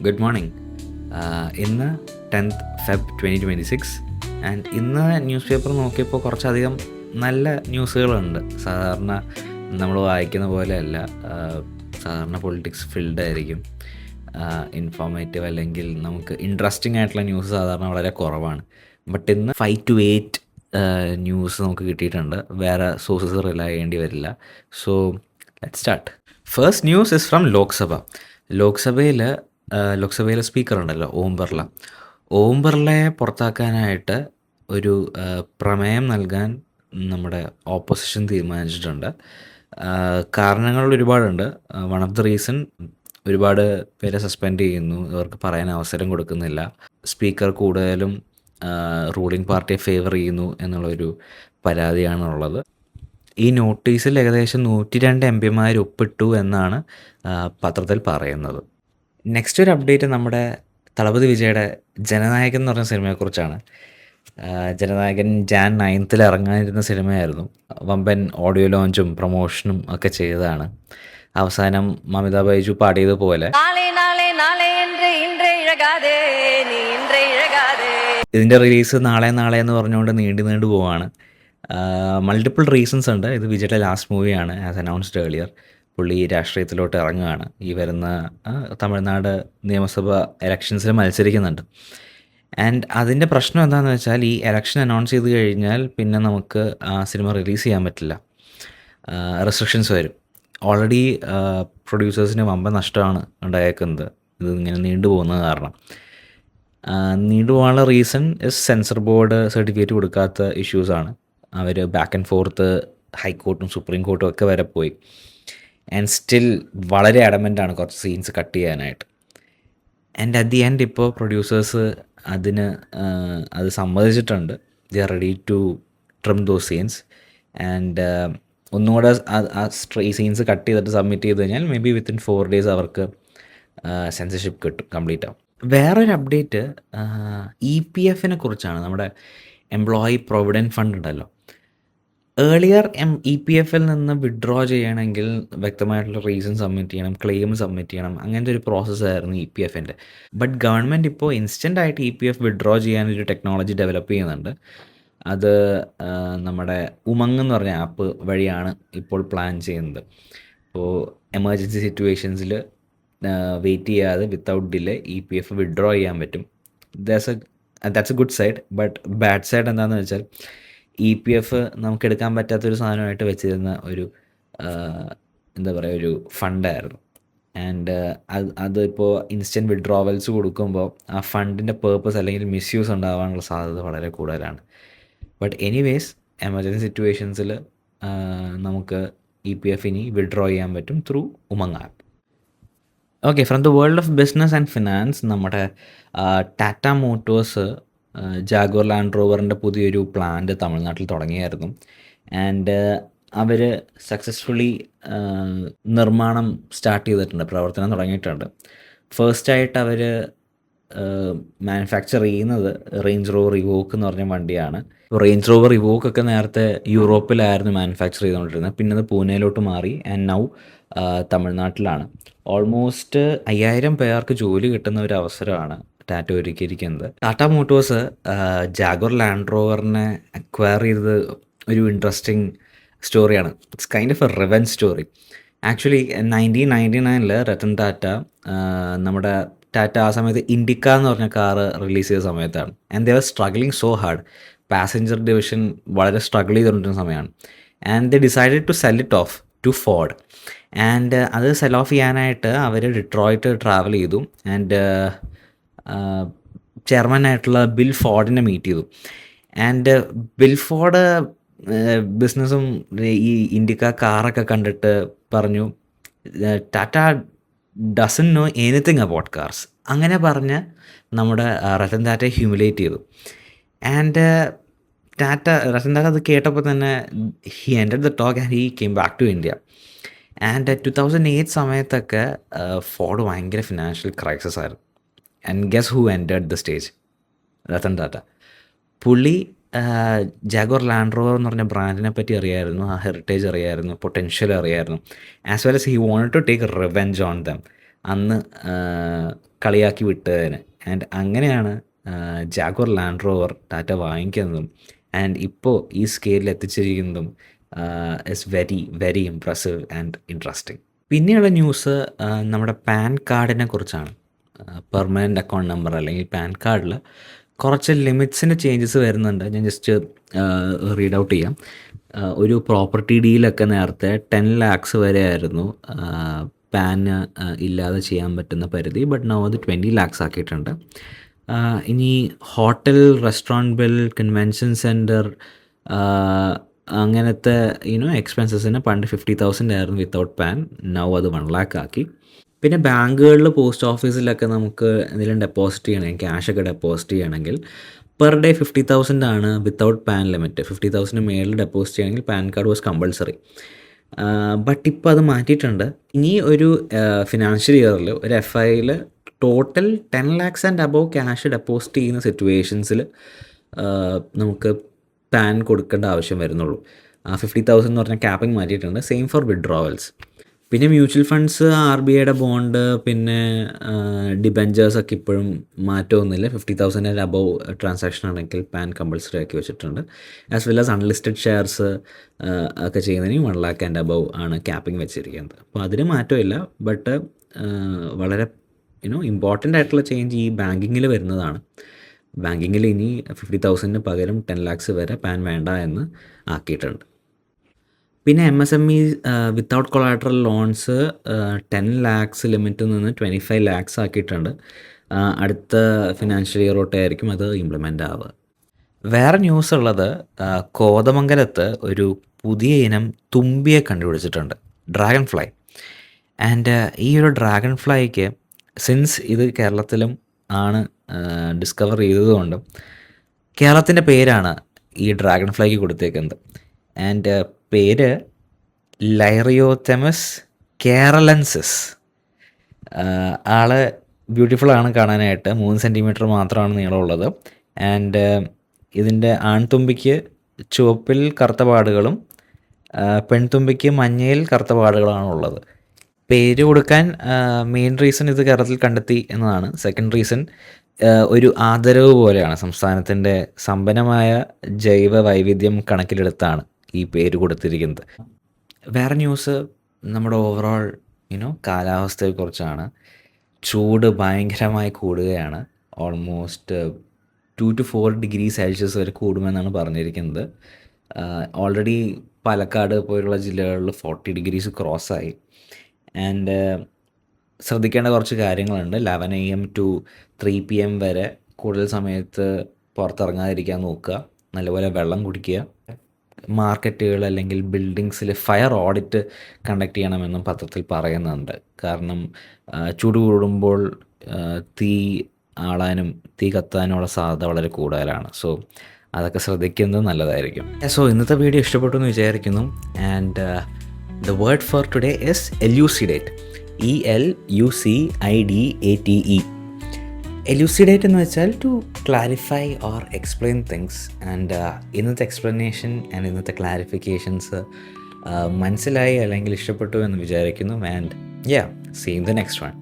Good morning. ഇന്ന് 10th Feb 2026 and ഇന്ന് news paper നോക്കിയപ്പോൾ കുറച്ചധികം നല്ല ന്യൂസുകളുണ്ട്. സാധാരണ നമ്മൾ വായിക്കുന്ന പോലെയല്ല. സാധാരണ പൊളിറ്റിക്സ് ഫീൽഡ് ആയിരിക്കും. ഇൻഫോർമേറ്റീവ് അല്ലെങ്കിൽ നമുക്ക് ഇൻട്രസ്റ്റിംഗ് ആയിട്ടുള്ള ന്യൂസ് സാധാരണ വളരെ കുറവാണ്. ബട്ട് ഇന്ന് 5 to 8 ന്യൂസ് നമുക്ക് കിട്ടിയിട്ടുണ്ട്. വേറെ സോഴ്സസ് റിലൈ ചെയ്യേണ്ടി വരില്ല. So let's start. First news is from Lok Sabha. ലോക്സഭയിലെ സ്പീക്കർ ഉണ്ടല്ലോ, ഓം ബിർളയെ പുറത്താക്കാനായിട്ട് ഒരു പ്രമേയം നൽകാൻ നമ്മുടെ ഓപ്പോസിഷൻ തീരുമാനിച്ചിട്ടുണ്ട്. കാരണങ്ങൾ ഒരുപാടുണ്ട്. വൺ ഓഫ് ദ റീസൺ, ഒരുപാട് പേരെ സസ്പെൻഡ് ചെയ്യുന്നു, ഇവർക്ക് പറയാൻ അവസരം കൊടുക്കുന്നില്ല, സ്പീക്കർ കൂടുതലും റൂളിംഗ് പാർട്ടിയെ ഫേവർ ചെയ്യുന്നു എന്നുള്ളൊരു പരാതിയാണുള്ളത്. ഈ നോട്ടീസിൽ ഏകദേശം 102 MP ഒപ്പിട്ടു എന്നാണ് പത്രത്തിൽ പറയുന്നത്. നെക്സ്റ്റ് ഒരു അപ്ഡേറ്റ് നമ്മുടെ തളപതി വിജയുടെ ജനനായകൻ എന്ന് പറഞ്ഞ സിനിമയെക്കുറിച്ചാണ്. ജനനായകൻ Jan 9th ഇറങ്ങാനിരുന്ന സിനിമയായിരുന്നു. വമ്പൻ ഓഡിയോ ലോഞ്ചും പ്രൊമോഷനും ഒക്കെ ചെയ്തതാണ്. അവസാനം മമിത ബൈജു പാടിയതുപോലെ ഇതിൻ്റെ റിലീസ് നാളെ എന്ന് പറഞ്ഞുകൊണ്ട് നീണ്ടു പോവാണ്. മൾട്ടിപ്പിൾ റീസൺസ് ഉണ്ട്. ഇത് വിജയുടെ ലാസ്റ്റ് മൂവിയാണ്, ആസ് അനൗൺസ്ഡ് ഏർലിയർ. പുള്ളി രാഷ്ട്രീയത്തിലോട്ട് ഇറങ്ങുകയാണ്. ഈ വരുന്ന തമിഴ്നാട് നിയമസഭ ഇലക്ഷൻസിൽ മത്സരിക്കുന്നുണ്ട്. ആൻഡ് അതിൻ്റെ പ്രശ്നം എന്താണെന്ന് വെച്ചാൽ, ഈ ഇലക്ഷൻ അനൗൺസ് ചെയ്ത് കഴിഞ്ഞാൽ പിന്നെ നമുക്ക് ആ സിനിമ റിലീസ് ചെയ്യാൻ പറ്റില്ല. റെസ്ട്രിക്ഷൻസ് വരും. ഓൾറെഡി പ്രൊഡ്യൂസേഴ്സിന് വമ്പൻ നഷ്ടമാണ് ഉണ്ടായേക്കുന്നത് ഇത് ഇങ്ങനെ നീണ്ടുപോകുന്നത് കാരണം. നീണ്ടുപോകാനുള്ള reason is censor board certificate കൊടുക്കാത്ത ഇഷ്യൂസാണ്. അവർ ബാക്ക് ആൻഡ് ഫോർത്ത് ഹൈക്കോർട്ടും സുപ്രീം കോർട്ടും ഒക്കെ വരെ പോയി. ആൻഡ് സ്റ്റിൽ വളരെ അഡമൻ്റാണ് കുറച്ച് സീൻസ് കട്ട് ചെയ്യാനായിട്ട്. ആൻഡ് അറ്റ് ദി എൻഡ് ഇപ്പോൾ പ്രൊഡ്യൂസേഴ്സ് അത് സമ്മതിച്ചിട്ടുണ്ട്. They are ready to trim those scenes. And ഒന്നുകൂടെ ഈ സീൻസ് കട്ട് ചെയ്തിട്ട് സബ്മിറ്റ് ചെയ്ത് കഴിഞ്ഞാൽ മേ ബി വിത്തിൻ 4 days അവർക്ക് സെൻസർഷിപ്പ് കിട്ടും, കംപ്ലീറ്റ് ആവും. വേറൊരു അപ്ഡേറ്റ് EPF കുറിച്ചാണ്. നമ്മുടെ എംപ്ലോയി പ്രൊവിഡൻറ്റ് ഫണ്ട് ഉണ്ടല്ലോ. ഏർലിയർ EPF നിന്ന് വിഡ്രോ ചെയ്യണമെങ്കിൽ വ്യക്തമായിട്ടുള്ള റീസൺ സബ്മിറ്റ് ചെയ്യണം, ക്ലെയിം സബ്മിറ്റ് ചെയ്യണം, അങ്ങനത്തെ ഒരു പ്രോസസ്സായിരുന്നു EPF. ബട്ട് ഗവൺമെൻറ് ഇപ്പോൾ ഇൻസ്റ്റൻ്റ് ആയിട്ട് EPF വിഡ്രോ ചെയ്യാനൊരു ടെക്നോളജി ഡെവലപ്പ് ചെയ്യുന്നുണ്ട്. അത് നമ്മുടെ ഉമങ് എന്ന് പറഞ്ഞ ആപ്പ് വഴിയാണ് ഇപ്പോൾ പ്ലാൻ ചെയ്യുന്നത്. ഇപ്പോൾ എമർജൻസി സിറ്റുവേഷൻസിൽ വെയിറ്റ് ചെയ്യാതെ വിത്തൗട്ട് ഡിലേ EPF വിഡ്രോ ചെയ്യാൻ പറ്റും. That's A good side. But bad side എന്താണെന്ന് വെച്ചാൽ, EPF നമുക്ക് എടുക്കാൻ പറ്റാത്തൊരു സാധനമായിട്ട് വെച്ചിരുന്ന ഒരു എന്താ പറയുക, ഒരു ഫണ്ടായിരുന്നു. ആൻഡ് അതിപ്പോൾ ഇൻസ്റ്റൻറ്റ് വിഡ്രോവൽസ് കൊടുക്കുമ്പോൾ ആ ഫണ്ടിൻ്റെ പേർപ്പസ് അല്ലെങ്കിൽ മിസ്യൂസ് ഉണ്ടാകാനുള്ള സാധ്യത വളരെ കൂടുതലാണ്. ബട്ട് എനിവേസ്, എമർജൻസി സിറ്റുവേഷൻസിൽ നമുക്ക് EPF ഇനി വിഡ്രോ ചെയ്യാൻ പറ്റും through Umang app. Okay, from the world of business and finance, നമ്മുടെ ടാറ്റ മോട്ടോഴ്സ് ജാഗ്വർ ലാൻഡ് റോവറിൻ്റെ പുതിയൊരു പ്ലാന്റ് തമിഴ്നാട്ടിൽ തുടങ്ങിയായിരുന്നു. ആൻഡ് അവർ സക്സസ്ഫുള്ളി നിർമ്മാണം സ്റ്റാർട്ട് ചെയ്തിട്ടുണ്ട്, പ്രവർത്തനം തുടങ്ങിയിട്ടുണ്ട്. ഫസ്റ്റായിട്ട് അവർ മാനുഫാക്ചർ ചെയ്യുന്നത് റേഞ്ച് റോവർ ഇവോക്ക് എന്ന് പറഞ്ഞ വണ്ടിയാണ്. റേഞ്ച് റോവർ ഇവോക്ക് ഒക്കെ നേരത്തെ യൂറോപ്പിലായിരുന്നു മാനുഫാക്ചർ ചെയ്തുകൊണ്ടിരുന്നത്. പിന്നെ അത് പൂനെയിലോട്ട് മാറി. And now തമിഴ്നാട്ടിലാണ്. ഓൾമോസ്റ്റ് 5000 പേർക്ക് ജോലി കിട്ടുന്ന ഒരു അവസരമാണ് ടാറ്റ ഒരുക്കിയിരിക്കുന്നത്. ടാറ്റ മോട്ടോഴ്സ് ജാഗ്വർ ലാൻഡ് റോവറിനെ അക്വയർ ചെയ്തത് ഒരു ഇൻട്രസ്റ്റിംഗ് സ്റ്റോറിയാണ്. It's kind of a revenge story. Actually 1999 Ratan Tata, നമ്മുടെ ടാറ്റ ആ സമയത്ത് ഇൻഡിക്ക എന്ന് പറഞ്ഞ കാറ് റിലീസ് ചെയ്ത സമയത്താണ്. And they are struggling so hard. Passenger division വളരെ സ്ട്രഗിൾ ചെയ്തുകൊണ്ടിരുന്ന സമയമാണ്. And they decided to sell it off to Ford. And അത് സെൽ ഓഫ് ചെയ്യാനായിട്ട് അവർ ഡിട്രോയിറ്റ് ട്രാവൽ ചെയ്തു. ആൻഡ് ചെയർമാനായിട്ടുള്ള ബിൽ ഫോർഡിനെ മീറ്റ് ചെയ്തു. ആൻഡ് ബിൽ ഫോർഡ് ബിസിനസ്സും ഈ ഇൻഡിക്ക കാറൊക്കെ കണ്ടിട്ട് പറഞ്ഞു, Tata doesn't know anything about cars. അങ്ങനെ പറഞ്ഞ് നമ്മുടെ രത്തൻ ടാറ്റയെ ഹ്യൂമിലേറ്റ് ചെയ്തു. ആൻഡ് രത്തൻ ടാറ്റ അത് കേട്ടപ്പോൾ തന്നെ he ended the talk and he came back to India. And 2008 സമയത്തൊക്കെ ഫോർഡ് ഭയങ്കര ഫിനാൻഷ്യൽ ക്രൈസിസ് ആയിരുന്നു. And guess who entered the stage? Ratan Tata. പുള്ളി ജാഗ്വർ ലാൻഡ് റോവർ എന്ന് പറഞ്ഞ ബ്രാൻഡിനെ പറ്റി അറിയായിരുന്നു, ആ ഹെറിറ്റേജ് അറിയായിരുന്നു, പൊട്ടൻഷ്യൽ അറിയായിരുന്നു. As well as he wanted to take revenge on them. അന്ന് കളിയാക്കി വിട്ടതിന്. ആൻഡ് അങ്ങനെയാണ് ജാഗ്വർ ലാൻഡ് റോവർ ടാറ്റ വാങ്ങിക്കുന്നതും ആൻഡ് ഇപ്പോൾ ഈ സ്കെയിലിൽ എത്തിച്ചിരിക്കുന്നതും is very very impressive and interesting. പിന്നെയുള്ള ന്യൂസ് നമ്മുടെ പാൻ കാർഡിനെ കുറിച്ചാണ്. പെർമനൻ്റ് അക്കൗണ്ട് നമ്പർ അല്ലെങ്കിൽ പാൻ കാർഡിൽ കുറച്ച് ലിമിറ്റ്സിൻ്റെ ചേഞ്ചസ് വരുന്നുണ്ട്. ഞാൻ ജസ്റ്റ് റീഡ് ഔട്ട് ചെയ്യാം. ഒരു പ്രോപ്പർട്ടി ഡീലൊക്കെ നേരത്തെ 10 lakhs വരെ ആയിരുന്നു പാന് ഇല്ലാതെ ചെയ്യാൻ പറ്റുന്ന പരിധി. ബട്ട് നൗ അത് 20 lakhs ആക്കിയിട്ടുണ്ട്. ഇനി hotel, restaurant bill, convention centre അങ്ങനത്തെ എക്സ്പെൻസസിന് പണ്ട് 50,000 ആയിരുന്നു വിത്തൗട്ട് പാൻ. നൗ അത് 1 lakh ആക്കി. പിന്നെ ബാങ്കുകളിൽ, പോസ്റ്റ് ഓഫീസിലൊക്കെ നമുക്ക് എന്തെങ്കിലും ഡെപ്പോസിറ്റ് ചെയ്യണമെങ്കിൽ, ക്യാഷൊക്കെ ഡെപ്പോസിറ്റ് ചെയ്യണമെങ്കിൽ പെർ ഡേ 50,000 ആണ് വിത്തൗട്ട് പാൻ ലിമിറ്റ്. 50,000 മേളിൽ ഡെപ്പോസിറ്റ് ചെയ്യണമെങ്കിൽ PAN card was compulsory. But ഇപ്പോൾ അത് മാറ്റിയിട്ടുണ്ട്. ഇനി ഒരു ഫിനാൻഷ്യൽ ഇയറിൽ ഒരു FIയിൽ total 10 lakhs and above cash deposit ചെയ്യുന്ന സിറ്റുവേഷൻസിൽ നമുക്ക് പാൻ കൊടുക്കേണ്ട ആവശ്യം വരുന്നുള്ളൂ. 50,000 എന്ന് പറഞ്ഞാൽ ക്യാപ്പിംഗ് മാറ്റിയിട്ടുണ്ട്. Same for withdrawals. പിന്നെ മ്യൂച്വൽ ഫണ്ട്സ്, RBIയുടെ ബോണ്ട്, പിന്നെ ഡിബെഞ്ചേഴ്സൊക്കെ ഇപ്പോഴും മാറ്റമൊന്നുമില്ല. 50,000 ആൻഡ് അബവ് ട്രാൻസാക്ഷൻ ആണെങ്കിൽ പാൻ കമ്പൾസറി ആക്കി വെച്ചിട്ടുണ്ട്. As well as unlisted shares ഒക്കെ ചെയ്യുന്നതിന് 1 lakh ആൻഡ് അബവ് ആണ് ക്യാപ്പിംഗ് വെച്ചിരിക്കുന്നത്. അപ്പോൾ അതിന് മാറ്റമില്ല. ബട്ട് വളരെ ഇമ്പോർട്ടൻ്റ് ആയിട്ടുള്ള ചേഞ്ച് ഈ ബാങ്കിങ്ങിൽ വരുന്നതാണ്. ബാങ്കിങ്ങിൽ ഇനി 50,000 പകരം 10 lakhs വരെ പാൻ വേണ്ട എന്ന് ആക്കിയിട്ടുണ്ട്. പിന്നെ MSME without collateral loans 10 lakhs ലിമിറ്റിൽ നിന്ന് 25 lakhs ആക്കിയിട്ടുണ്ട്. അടുത്ത ഫിനാൻഷ്യൽ ഇയർ തൊട്ടായിരിക്കും അത് ഇംപ്ലിമെൻ്റ് ആവുക. വേറെ ന്യൂസ് ഉള്ളത് കോതമംഗലത്ത് ഒരു പുതിയ ഇനം തുമ്പിയെ കണ്ടുപിടിച്ചിട്ടുണ്ട്, ഡ്രാഗൺ ഫ്ലൈ. ആൻഡ് ഈ ഒരു ഡ്രാഗൺ ഫ്ലൈക്ക് സിൻസ് ഇത് കേരളത്തിലും ആണ് ഡിസ്കവർ ചെയ്തതുകൊണ്ട് കേരളത്തിൻ്റെ പേരാണ് ഈ ഡ്രാഗൺ ഫ്ലൈക്ക് കൊടുത്തേക്കുന്നത്. ആൻഡ് പേര് ലൈറിയോതെമസ് കേരളൻസിസ്. ആള് ബ്യൂട്ടിഫുള്ളാണ് കാണാനായിട്ട്. 3 centimeter മാത്രമാണ് നീളമുള്ളത്. ആൻഡ് ഇതിൻ്റെ ആൺതുമ്പിക്ക് ചുവപ്പിൽ കറുത്ത പാടുകളും പെൺതുമ്പിക്ക് മഞ്ഞയിൽ കറുത്ത പാടുകളാണ് ഉള്ളത്. പേര് കൊടുക്കാൻ മെയിൻ റീസൺ ഇത് കേരളത്തിൽ കണ്ടെത്തി എന്നതാണ്. സെക്കൻഡ് റീസൺ ഒരു ആദരവ് പോലെയാണ്. സംസ്ഥാനത്തിൻ്റെ സമ്പന്നമായ ജൈവ വൈവിധ്യം കണക്കിലെടുത്താണ് ഈ പേര് കൊടുത്തിരിക്കുന്നത്. വേറെ ന്യൂസ് നമ്മുടെ ഓവറോൾ കാലാവസ്ഥയെക്കുറിച്ചാണ്. ചൂട് ഭയങ്കരമായി കൂടുകയാണ്. ഓൾമോസ്റ്റ് 2 to 4 degrees Celsius വരെ കൂടുമെന്നാണ് പറഞ്ഞിരിക്കുന്നത്. ഓൾറെഡി പാലക്കാട് പോലുള്ള ജില്ലകളിൽ 40 degrees ക്രോസായി. ആൻഡ് ശ്രദ്ധിക്കേണ്ട കുറച്ച് കാര്യങ്ങളുണ്ട്. 11 AM to 3 PM വരെ കൂടുതൽ സമയത്ത് പുറത്തിറങ്ങാതിരിക്കാൻ നോക്കുക. നല്ലപോലെ വെള്ളം കുടിക്കുക. മാർക്കറ്റുകൾ അല്ലെങ്കിൽ ബിൽഡിങ്സിൽ ഫയർ ഓഡിറ്റ് കണ്ടക്ട് ചെയ്യണമെന്നും പത്രത്തിൽ പറയുന്നുണ്ട്. കാരണം ചൂട് കൂടുമ്പോൾ തീ ആളാനും തീ കത്താനുള്ള സാധ്യത വളരെ കൂടുതലാണ്. സോ അതൊക്കെ ശ്രദ്ധിക്കുന്നത് നല്ലതായിരിക്കും. സോ ഇന്നത്തെ വീഡിയോ ഇഷ്ടപ്പെട്ടു എന്ന് വിചാരിക്കുന്നു. And the word for today is elucidate. ELUCIDATE. Elucidate എന്ന് വെച്ചാൽ to clarify or explain things. And ഇന്നത്തെ എക്സ്പ്ലനേഷൻ ആൻഡ് ഇന്നത്തെ ക്ലാരിഫിക്കേഷൻസ് മനസ്സിലായി അല്ലെങ്കിൽ ഇഷ്ടപ്പെട്ടു എന്ന് വിചാരിക്കുന്നു. And see in the next one.